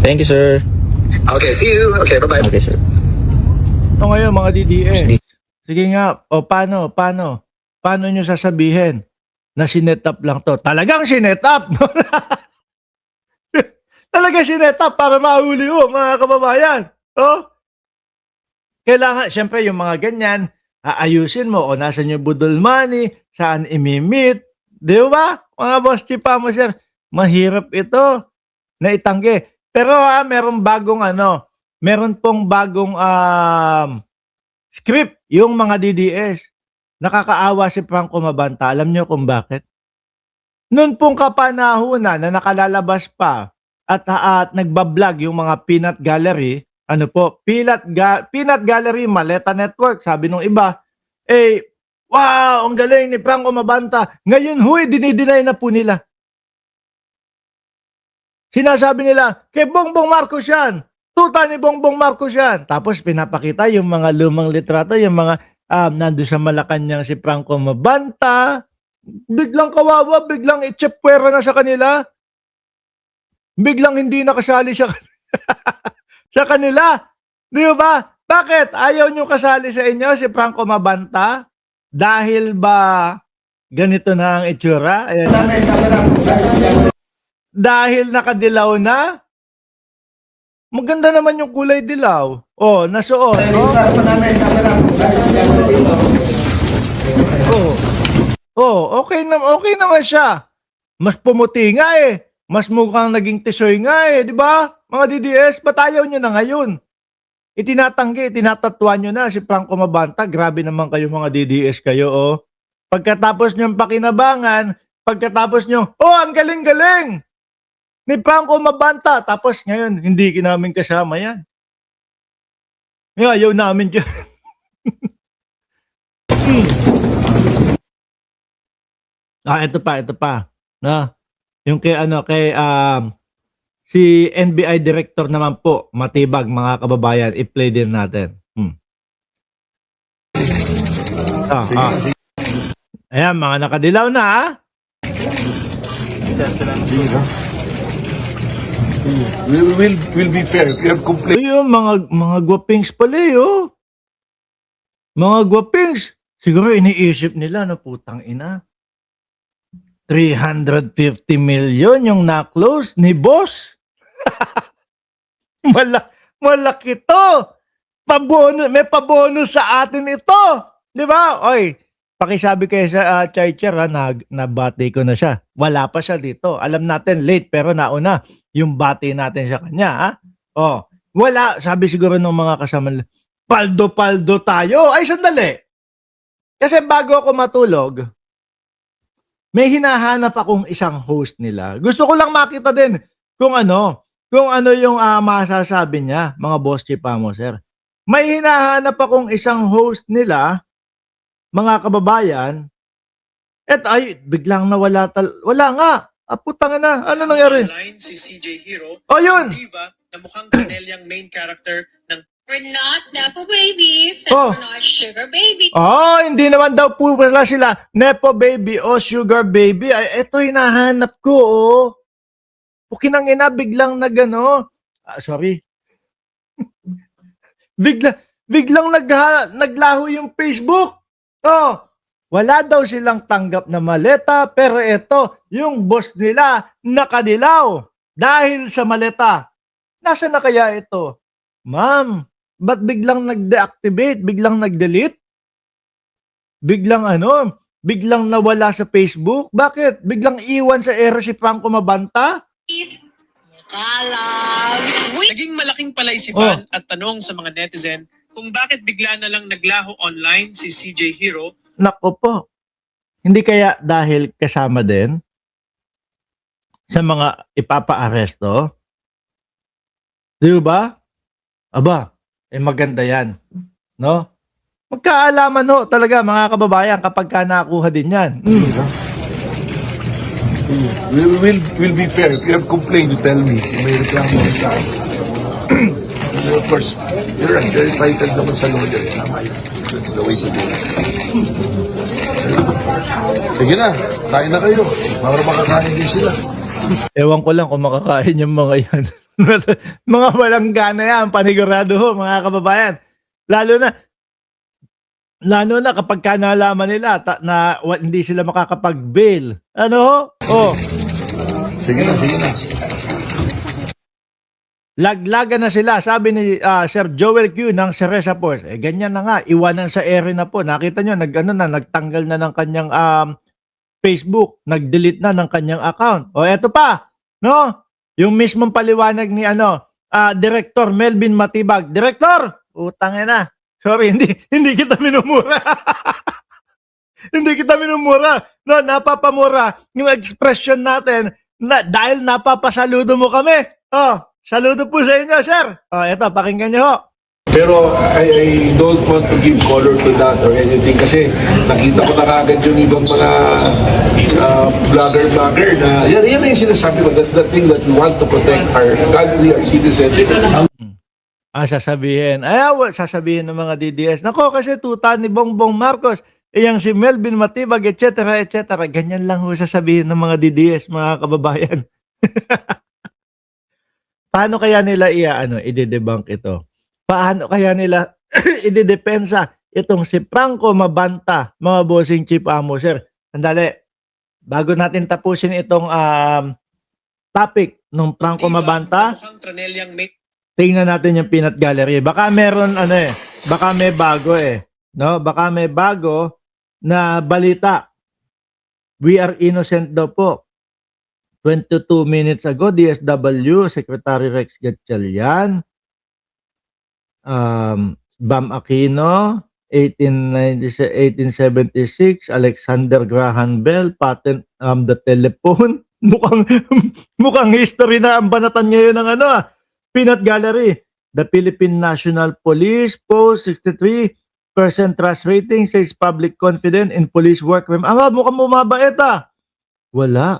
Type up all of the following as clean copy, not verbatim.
Thank you, sir. Okay, see you. Okay, bye-bye. Okay, sir. So ngayon mga DDS, sige nga, o paano nyo sasabihin na sinet up lang to? Talagang sinet up! No? Talagang sinet up para mahuli mga kababayan. Oh? Kailangan, syempre yung mga ganyan, aayusin mo o nasan yung budol money, saan imimit, di ba? Mga boss chipa mo, sir, mahirap ito na itanggi. Pero meron pong bagong script yung mga DDS. Nakakaawa si Franco Mabanta. Alam niyo kung bakit? Noon pong kapanahunan na nakalalabas pa at nagbablog yung mga peanut gallery, peanut gallery, Maleta Network, sabi nung iba, wow, ang galing ni Franco Mabanta. Ngayon, dinideny na po nila. Sinasabi nila, kay Bongbong Marcos yan. Tuta ni Bongbong Marcos yan. Tapos pinapakita yung mga lumang litrato, yung mga nandun sa Malacanang si Franco Mabanta. Biglang kawawa, biglang itsepwera na sa kanila. Biglang hindi nakasali sa sa kanila. Di ba? Bakit? Ayaw nyo kasali sa inyo si Franco Mabanta? Dahil ba ganito na ang itsura? Ayan. Dahil nakadilaw na? Maganda naman yung kulay dilaw. Oh, nasuot. Okay naman siya. Mas pumuti nga eh. Mas mukhang naging tisoy nga eh, di ba? Mga DDS, patayaw nyo na ngayon. Tinatatwa nyo na si Franco Mabanta. Grabe naman kayo mga DDS kayo, oh. Pagkatapos nyo pakinabangan, pagkatapos nyo, ang galing-galing ni Franco Mabanta. Tapos ngayon, hindi namin kasama yan. Ayaw namin dyan. Ito pa. Na, yung si NBI director naman po, matibag mga kababayan, i-play din natin. Ayan, mga nakadilaw na, We'll be fair. If you have complaints. Yung mga gwapings pala Mga gwapings. Siguro iniisip nila na putang ina. 350 million yung na-close ni boss. Malaki to. May pabonus sa atin ito. Di ba? Oy, pakisabi kayo sa Chaicher, nabati ko na siya. Wala pa siya dito. Alam natin, late pero nauna yung bati natin sa kanya. Wala. Sabi siguro ng mga kasama, paldo-paldo tayo. Ay, sandali. Kasi bago ako matulog, may hinahanap akong isang host nila. Gusto ko lang makita din kung ano yung masasabi niya, mga boss chipa mo, sir. May hinahanap akong isang host nila, mga kababayan, biglang nawala wala nga. Putang na. Ano nangyari? Online si CJ Hero, Yun. diva na mukhang Caneliang main character ng We're not Nepo babies and we're not sugar baby. Hindi naman daw po pala sila Nepo baby o sugar baby. Ay, ito hinahanap ko, Pukinang ina, biglang sorry. biglang naglaho yung Facebook. Wala daw silang tanggap na maleta, pero ito, yung boss nila, nakadilaw. Dahil sa maleta. Nasaan na kaya ito? Ma'am, ba't biglang nag-deactivate? Biglang nag-delete? Biglang nawala sa Facebook? Bakit? Biglang iwan sa era si Franco Mabanta? naging malaking palaisipan at tanong sa mga netizen kung bakit bigla na lang naglaho online si CJ Hero. Nako po. Hindi kaya dahil kasama din sa mga ipapa-aresto? Di ba? Aba, maganda yan. No? Magkaalaman talaga mga kababayan kapag ka nakuha din yan. We'll be fair. If you have complained, you tell me. May reklamo sa Of course, you're right. You're entitled naman sa lawyer. Tama yun. That's the way to do it. Sige na, kain na kayo. Para makakain din sila. Ewan ko lang kung makakain yung mga yan. Mga walang gana yan, panigurado ho, mga kababayan. Lalo na kapag ka nalaman nila hindi sila makakapag-bail. Ano ho? Oh, Sige na, sige na. laglagan na sila, sabi ni Sir Joel Q ng Ceresa Force. Ganyan na nga, iwanan sa ere na po. Nakita nyo, nagtanggal na ng kanyang Facebook, nag-delete na ng kanyang account. O eto pa, no? Yung mismong paliwanag ni Director Melvin Matibag. Director, utangin na. Sorry, hindi kita minumura. Hindi kita minumura. No, napapamura yung expression natin dahil napapasaludo mo kami. Oh, saludo po sa inyo, sir. Oh, eto, pakinggan niyo ho. Pero I don't want to give color to that or anything kasi nakita ko na kagad yung ibang mga vlogger na yan yung sinasabi ko. That's the thing that we want to protect our country, our citizens. Sasabihin ng mga DDS, nako kasi tuta ni Bongbong Marcos, iyang si Melvin Matibag, etc. Ganyan lang ho sasabihin ng mga DDS, mga kababayan. Paano kaya nila i-debunk ito? Paano kaya nila i-depensa itong si Franco Mabanta, mga bossing chief amo, sir? Sandali, bago natin tapusin itong topic ng Franco Mabanta, Mukhang Tronelyang may tingnan natin yung peanut gallery. Baka meron baka may bago no? Baka may bago na balita. We are innocent daw po. 22 minutes ago, DSW, Secretary Rex Gatchalian, Bam Aquino, 1876, Alexander Graham Bell, patent the telephone. Mukhang history na ang banatan ngayon ng peanut gallery. The Philippine National Police post 63% trust rating, says public confident in police work. Mukhang bumabait Wala.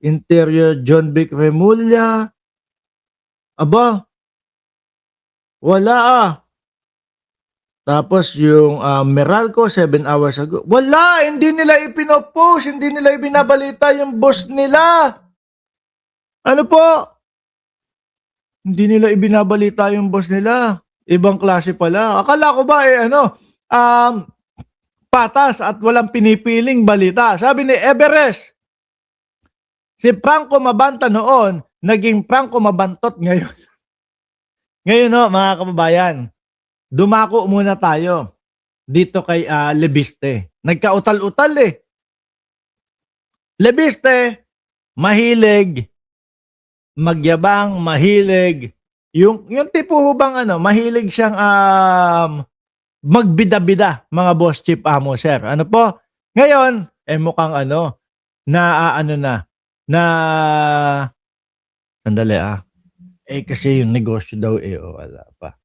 Interior John Vic Remulla. Aba. Wala Tapos yung Meralco 7 hours ago. Wala, hindi nila ipinopost, hindi nila ibinabalita yung boss nila. Ano po? Hindi nila ibinabalita yung boss nila. Ibang klase pala. Akala ko ba patas at walang pinipiling balita. Sabi ni Everest, si Franco Mabanta noon, naging Franco Mabantot ngayon. Ngayon mga kababayan, dumako muna tayo dito kay Lebiste. Nagkautal-utal Lebiste, mahilig magyabang, mahilig yung tipo hubang mahilig siyang magbida-bida, mga boss chief amo, sir. Ano po? Ngayon, mukhang sandali kasi yung negosyo daw wala pa.